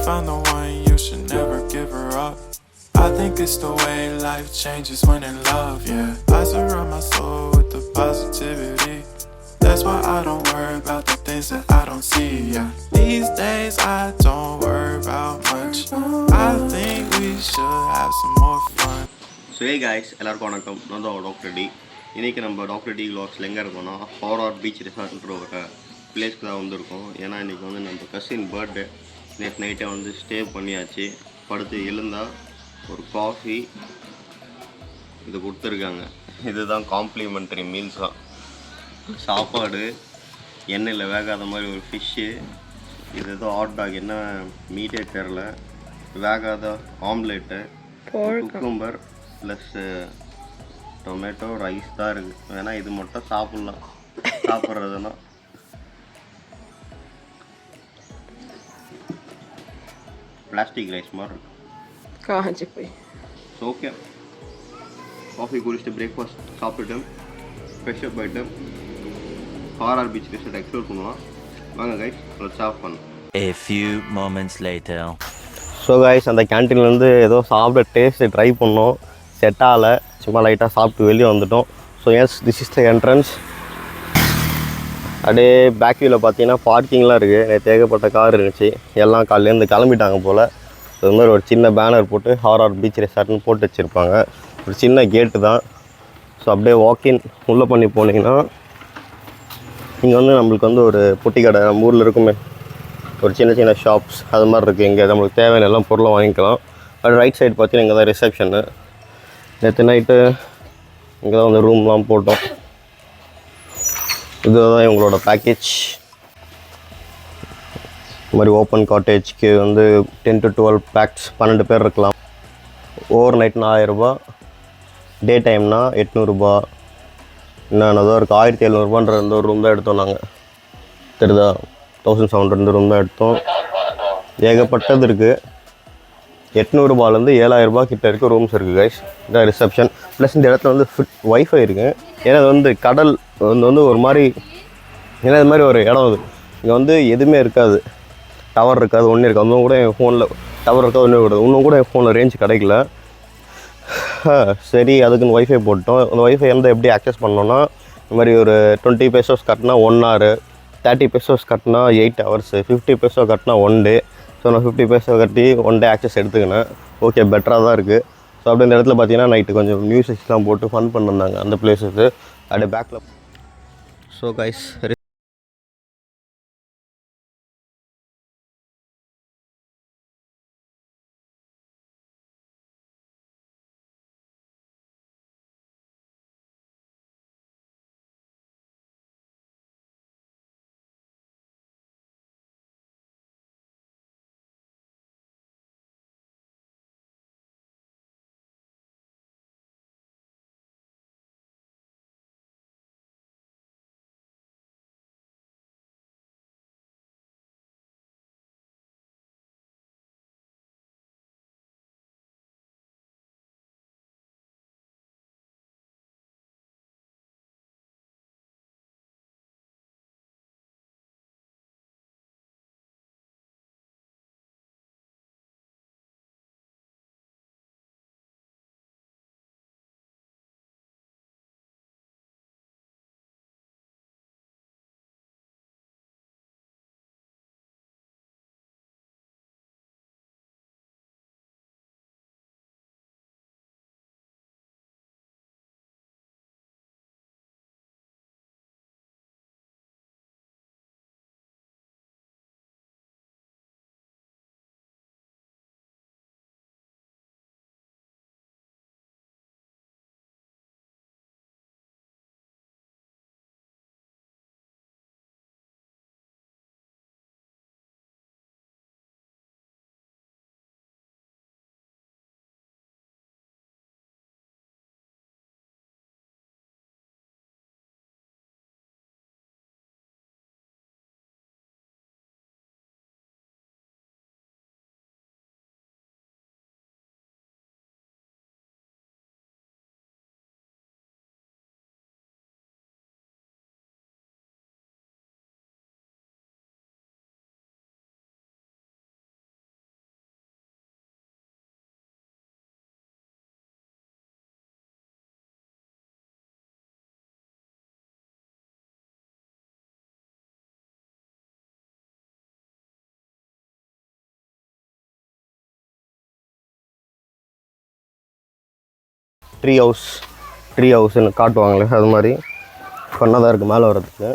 found the one, you should never give her up. I think it's the way life changes when in love, yeah. I surround my soul with the positivity. That's why I don't worry about the things that I don't see, yeah. These days I don't worry about much. I think we should have some more fun. So hey guys, எல்லாருக்கும் வணக்கம். நான் தான் doctor D. இன்றைக்கி நம்ம doctor D வ்ளாக்ஸில் எங்கே இருக்கோம்னா horror beach ரிசார்ட்ன்ற ஒரு பிளேஸ்க்கு தான் வந்திருக்கோம். ஏன்னா இன்றைக்கி வந்து நம்ம கசின் பர்த்டே. நேற்று நைட்டே வந்து ஸ்டே பண்ணியாச்சு. படுத்து எழுந்தால் ஒரு காஃபி இது கொடுத்துருக்காங்க. இதுதான் காம்ப்ளிமெண்ட்ரி மீல்ஸாக. சாப்பாடு, எண்ணெயில் வேகாத மாதிரி ஒரு ஃபிஷ்ஷு, இது ஏதோ ஹாட் டாக், என்ன மீட்டே தெரில, வேகாத omelette, cucumber plus tomato rice தான் இருக்குது. வேணால் இது மட்டும் சாப்பிட்லாம். சாப்பிட்றதுனா பிளாஸ்டிக் ரைஸ் மாதிரி இருக்கு. காஞ்சி போய் ஓகே, காஃபி குடிச்சிட்டு பிரேக்ஃபாஸ்ட் சாப்பிட்டுட்டு ஃப்ரெஷ்அப் ஆகிட்டு ஹாரர் பீச் ரிசார்ட் எக்ஸ்ப்ளோர் பண்ணுவோம். வாங்க guys, let's have fun. A few moments later. So guys, அந்த கேன்டீன்லேருந்து ஏதோ சாப்பிட டேஸ்ட்டு ட்ரை பண்ணோம். செட் ஆகலை. சும்மா லைட்டாக சாப்பிட்டு வெளியே வந்துட்டோம். So yes, this is the entrance. அப்படியே பேக் வியூவில் பார்த்தீங்கன்னா பார்க்கிங்லாம் இருக்குது. நேற்று ஏகப்பட்ட கார் இருந்துச்சு. எல்லாம் காலையிலேருந்து கிளம்பிட்டாங்க போல். ஸோ இது மாதிரி ஒரு சின்ன பேனர் போட்டு ஹாரர் பீச் ரெசார்ட்னு போட்டு வச்சுருப்பாங்க. ஒரு சின்ன கேட்டு தான். ஸோ அப்படியே வாக்கின் உள்ளே பண்ணி போனீங்கன்னா இங்கே வந்து நம்மளுக்கு வந்து ஒரு பொட்டி கடை, நம்ம ஊரில் இருக்குமே ஒரு சின்ன சின்ன ஷாப்ஸ் அது மாதிரி இருக்குது. இங்கே நம்மளுக்கு தேவையான எல்லாம் பொருளை வாங்கிக்கலாம். அது ரைட் சைடு பார்த்தீங்கன்னா இங்கே தான் ரிசப்ஷனு. நேற்று நைட்டு இங்கே தான் வந்து ரூம்லாம் போட்டோம். இதுதான் இவங்களோட பேக்கேஜ். இது மாதிரி ஓப்பன் காட்டேஜ்க்கு வந்து 10 to 12 பேக்ஸ், 12 பேர் இருக்கலாம். ஓவர் நைட்னா 1000 ரூபா, டே டைம்னா 800 ரூபா. என்னதான் இருக்குது 1700 ரூபான்ற இந்த ஒரு ரூம் தான் எடுத்தோம் நாங்கள். தெரியுதா, 1700 ரூம் தான் எடுத்தோம். ஏகப்பட்டது இருக்குது. 800 ரூபாலேருந்து 7000 ரூபா கிட்ட இருக்க ரூம்ஸ் இருக்குது கைஸ். இதான் ரிசப்ஷன். ப்ளஸ் இந்த இடத்துல வந்து வைஃபை இருக்குது. ஏன்னா அது வந்து கடல் வந்து ஒரு மாதிரி, ஏன்னா இது மாதிரி ஒரு இடம் அது. இங்கே வந்து எதுவுமே இருக்காது, டவர் இருக்காது, ஒன்றும் இருக்காது. இன்னும் கூட என் ஃபோனில் டவர் இருக்காது, ஒன்றும் இருக்காது. இன்னும் கூட என் ஃபோனில் ரேஞ்ச் கிடைக்கல. சரி, அதுக்குன்னு ஒய்ஃபை போட்டோம். அந்த ஒய்ஃபை வந்து எப்படி ஆக்சஸ் பண்ணோன்னா, இந்த மாதிரி ஒரு 20 பெசோஸ் கட்டினா 1 hour, 30 பெசோஸ் கட்டினா 8 hours, 50 பெசோ கட்டினா 1 day. ஸோ நான் 50 பெசோ கட்டி 1 day ஆக்சஸ் எடுத்துக்கினேன். ஓகே, பெட்டராக தான் இருக்குது. ஸோ அப்படி இந்த இடத்துல பார்த்தீங்கன்னா நைட்டு கொஞ்சம் மியூசிக்ஸ்லாம் போட்டு ஃபன் பண்ணிருந்தாங்க அந்த பிளேஸுக்கு. அப்படியே பேக்கில். ஸோ கைஸ், ட்ரீ ஹவுஸ்ன்னு காட்டுவாங்களே அது மாதிரி ஃபன்னாக தான் இருக்குது மேலே வர்றதுக்கு.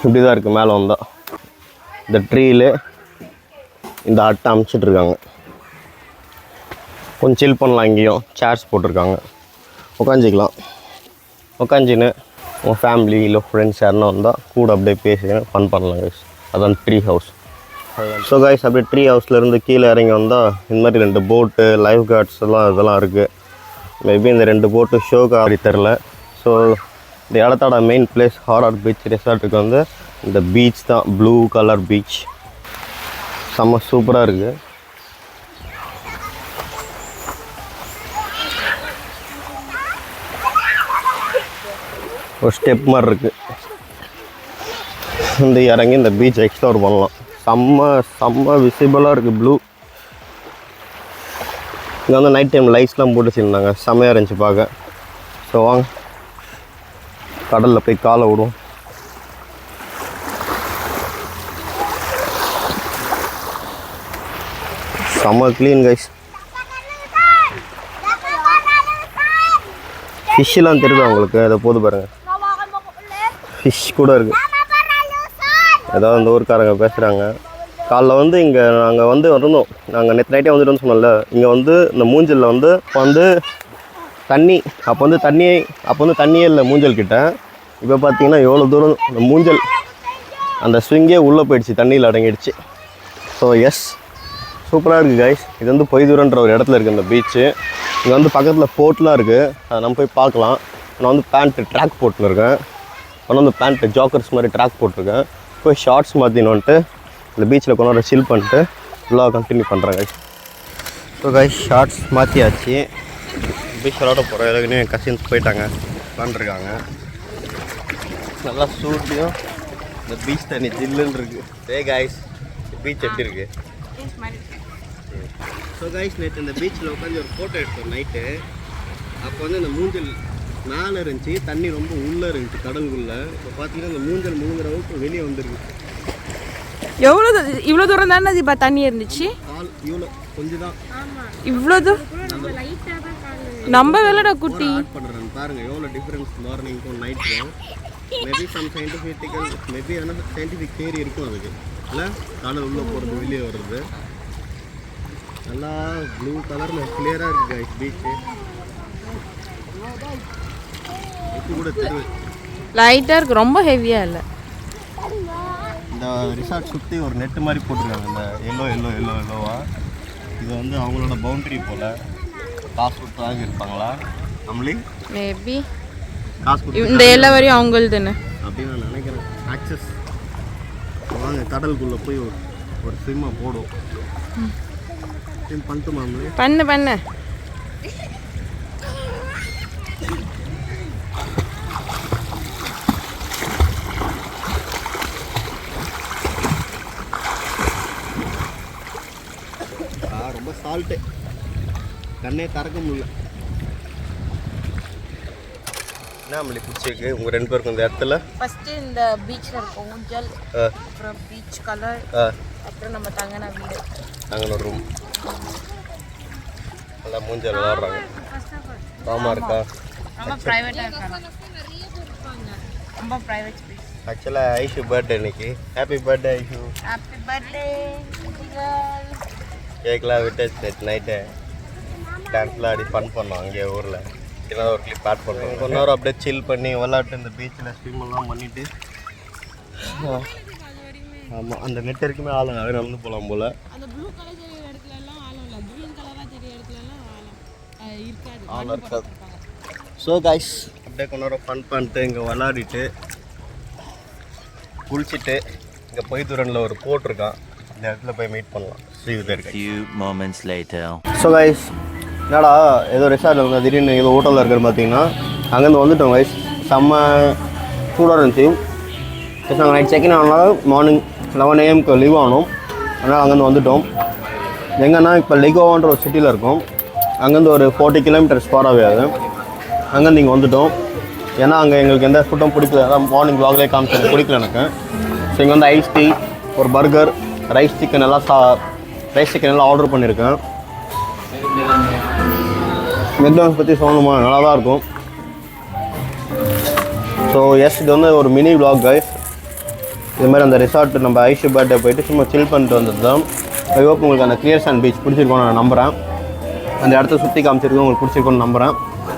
இப்படி தான் இருக்குது மேலே வந்தால். இந்த ட்ரீயில் இந்த அட்டை அமைச்சிட்ருக்காங்க. கொஞ்சம் சில் பண்ணலாம். இங்கேயும் சேர்ஸ் போட்டிருக்காங்க, உட்காந்துக்கலாம். உட்காந்துன்னு உங்கள் ஃபேமிலி இல்லை ஃப்ரெண்ட்ஸ் யாருன்னா வந்தால் கூட அப்படியே பேசி ஃபன் பண்ணலாம் கைஸ். அதான் ட்ரீ ஹவுஸ். ஸோ கைஸ் அப்படியே ட்ரீ ஹவுஸ்லேருந்து கீழே இறங்கி வந்தால் இந்த மாதிரி 2 போட்டு லைஃப் கார்ட்ஸ் இதெல்லாம் இருக்குது. மேபி இந்த 2 போட்டு ஷோக்கு அப்படி தெரில. ஸோ இந்த இடத்தோட மெயின் பிளேஸ் ஹாரர் பீச் ரெசார்ட்டுக்கு வந்து இந்த பீச் தான், ப்ளூ கலர் பீச். செம்ம சூப்பராக இருக்குது. ஒரு ஸ்டெப் மாதிரி இருக்குது. இந்த இறங்கி இந்த பீச் எக்ஸ்ப்ளோர் பண்ணலாம். செம்ம விசிபிளாக இருக்குது ப்ளூ. இங்கே வந்து நைட் டைம் லைட்ஸ்லாம் போட்டு வச்சுருந்தாங்க, செம்மையாக இருந்துச்சு பார்க்க. ஸோ வாங்க கடலில் போய் காலை விடுவோம். செம்ம க்ளீன் கைஸ். ஃபிஷ்ஷெலாம் தெரியுது அவங்களுக்கு, அதை போது பாருங்கள். ஃபிஷ் கூட இருக்குது. ஏதாவது அந்த ஊருக்காரங்க பேசுகிறாங்க. காலைல வந்து இங்கே நாங்கள் வந்து வரணும். நாங்கள் நேற்று நைட்டே வந்துட்டோம்னு சொன்னோம்ல. இங்கே வந்து இந்த மூஞ்சலில் வந்து தண்ணி அப்போ வந்து தண்ணியே இல்லை மூஞ்சல் கிட்ட. இப்போ பார்த்தீங்கன்னா எவ்வளோ தூரம் இந்த மூஞ்சல் அந்த ஸ்விங்கே உள்ளே போயிடுச்சு, தண்ணியில் அடங்கிடுச்சு. ஸோ எஸ், சூப்பராக இருக்குது கைஸ். இது வந்து பொய்தூரன்ற ஒரு இடத்துல இருக்குது இந்த பீச்சு. இங்கே வந்து பக்கத்தில் போட்லாம் இருக்குது, அதை நம்ம போய் பார்க்கலாம். நான் வந்து ட்ராக் போட்டுன்னு இருக்கேன். ஆனால் வந்து பேண்ட்டு ஜாக்கர்ஸ் மாதிரி ட்ராக் போட்டிருக்கேன். போய் ஷார்ட்ஸ் மாற்றினோன்ட்டு இந்த பீச்சில் கொஞ்ச நேரம் சில் பண்ணிட்டு ஃபுல்லாக கண்டினியூ பண்ணுறேன் கைஸ். ஸோ கைஸ் ஷார்ட்ஸ் மாற்றியாச்சு. பீச் விளாட போகிறோம். எதுக்குன்னு என் கசின்ஸ் போயிட்டாங்க, விளாண்டுருக்காங்க. நல்லா சூட்டியும் இந்த பீச் தண்ணி ஜில்லுன்னு இருக்குது. கைஸ் பீச் எப்படி இருக்குது? ஸோ கைஸ் நேற்று இந்த பீச்சில் உட்காந்து ஒரு ஃபோட்டோ எடுத்தோம் நைட்டு. அப்போ வந்து இந்த மூஞ்சல் மேலே இருந்துச்சு, தண்ணி ரொம்ப உள்ளே இருந்துச்சு கடலுக்குள்ளே. இப்போ பார்த்தீங்கன்னா இந்த மூஞ்சல் முழுங்குற அளவுக்கு வெளியே வந்துருக்கு. இவ்வளோ தூரம் தானே இப்போ தண்ணி இருந்துச்சு? கால் இவ்வளோ கொஞ்சம் தான். இவ்வளோ தூரம் நம்ம விளையாட குட்டி ஆட் பண்ணுறேன் பாருங்கள் எவ்வளோ டிஃப்ரென்ஸ் மார்னிங்க்கும் நைட்டுக்கும். மேபி சம் சயின்டிஃபிக்கல் மேபி ஆனால் சயின்டிஃபிக் தியரி இருக்கும் அதுக்கு இல்லை. கடல் உள்ளே போகிறது வெளியே வர்றது நல்லா ப்ளூ கலரில் கிளியராக இருக்குது கைஸ் பீச்சு. கூட தெரியுது லைட்டாக இருக்குது, ரொம்ப ஹெவியாக இல்லை. இந்த ரிசார்ட் சுற்றி ஒரு நெட்டு மாதிரி போட்டிருக்காங்க, இந்த எல்லோவா. இது வந்து அவங்களோட பவுண்டரி போல். காசு கொடுத்து வாங்கி இருப்பாங்களா நம்மளே? மேபி காசு கொடுத்து இந்த எல்லா வரையும் அவங்களுதுன்னு அப்படின்னு நான் நினைக்கிறேன். ஆக்சஸ் வாங்க கடலுக்குள்ளே போய் ஒரு ஸ்விம்மை போடும். பண்ணிட்டுமா நம்மளே? பண்ணு ரொம்ப சால்ட்டு, கண்ணே திறக்க முடியல. என்ன நம்மளே பிடிச்சிருக்கு உங்கள் 2 பேருக்கும் இந்த இடத்துல? ஃபஸ்ட்டு இந்த பீச்சில் இருக்கும் ஊஞ்சல், அப்புறம் பீச் கலர், அப்புறம் நம்ம தங்கின வீடு, தங்கின ரூம். நல்லா மூஞ்சல் விளாட்றாங்க. பாமா இருக்கா? ரொம்ப ப்ரைவேட்டாக இருக்காங்க, ரொம்ப ப்ரைவேட் ஸ்பேஸ். ஆக்சுவலாக ஐஷு பர்த்டே இன்னைக்கு. Happy birthday Aishu. Happy birthday. கேக்கெலாம் விட்டாச்சு நேற்று நைட்டு. டான்ஸ்லாம் ஆடி ஃபன் பண்ணோம் அங்கே ஊரில். சின்னதாக ஒரு கிளிப் ஆட் பண்ணுறோம். கொஞ்ச நேரம் அப்படியே சில் பண்ணி விளாட்டு இந்த பீச்சில் ஸ்விம்மெல்லாம் பண்ணிவிட்டு. ஆமாம் அந்த நெட் இருக்குமே ஆளுங்க அதே நடந்து போகலாம் போல். ஆள் இருக்காது. ஸோ கைஸ் அப்படியே கொஞ்ச நேரம் ஃபன் பண்ணிட்டு இங்கே விளாடிட்டு குளிச்சுட்டு இங்கே பொய்தூரனில் ஒரு போட்டிருக்கான், இந்த இடத்துல போய் மீட் பண்ணலாம். Few moments later. So guys என்னடா ஏதோ ரெசார்ட்டில் இருந்தால் திடீர்னு ஏதோ ஹோட்டலில் இருக்கிற பார்த்தீங்கன்னா அங்கேருந்து வந்துட்டோம் கைஸ். செம்ம சூடாக இருந்துச்சு. நாங்கள் நைட் செக்இன் ஆனால் மார்னிங் 11 AM லீவ் ஆகணும். அதனால் அங்கேருந்து வந்துவிட்டோம். எங்கன்னா இப்போ லெகோவான்ற ஒரு சிட்டியில் இருக்கோம். அங்கேருந்து ஒரு 40 கிலோமீட்டர்ஸ் ஃபாராகவே ஆகுது. அங்கேருந்து இங்கே வந்துவிட்டோம். ஏன்னா அங்கே எங்களுக்கு எந்த ஃபுட்டும் பிடிக்கல. அதான் மார்னிங் வ்ளாக்லேயே காமிச்சது பிடிக்கல எனக்கு. ஸோ இங்கே வந்து ஐஸ் டீ, ஒரு பர்கர், ரைஸ் சிக்கன் எல்லாம் ஆர்டர் பண்ணியிருக்கேன். மெக்டானல்ஸ் பற்றி சொல்லணுமா, நல்லா தான் இருக்கும். ஸோ எஸ், இது வந்து ஒரு மினி vlog கைஸ். இது மாதிரி அந்த ரிசார்ட் நம்ம ஐஷு பர்த்டே போயிட்டு சும்மா சில் பண்ணிட்டு வந்தது தான். ஐ ஹோப் உங்களுக்கு அந்த கிளியர் சாண்ட் பீச் பிடிச்சிருக்கோன்னு நான் நம்புகிறேன். அந்த இடத்த சுற்றி காமிச்சிருக்கோம் உங்களுக்கு பிடிச்சிருக்கோன்னு நம்புகிறேன்.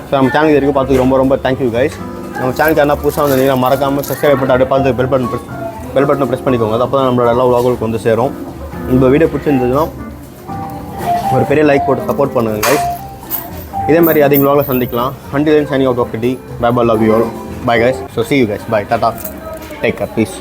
ஸோ நம்ம சேனல் வரைக்கும் பார்த்துக்கு ரொம்ப ரொம்ப தேங்க்யூ கைஸ். நம்ம சேனலுக்கு என்ன புதுசாக வந்தீங்கன்னா மறக்காமல் சப்ஸ்கிரைப் பண்ணிட்டு அப்படியே பார்த்து பெல் பட்டனை ப்ரெஸ் பண்ணிக்கோங்க. அப்போ தான் நம்மளோட எல்லா vlogகளுக்கு வந்து சேரும். இந்த வீடியோ பிடிச்சிருந்ததுன்னா ஒரு பெரிய லைக் போட்டு சப்போர்ட் பண்ணுங்கள் கைஸ். இதே மாதிரி அதிக vlogல சந்திக்கலாம். Until then, signing out of the day. Bye bye, love you all. Bye guys. So see you guys. Bye. Tata. Take care. Peace.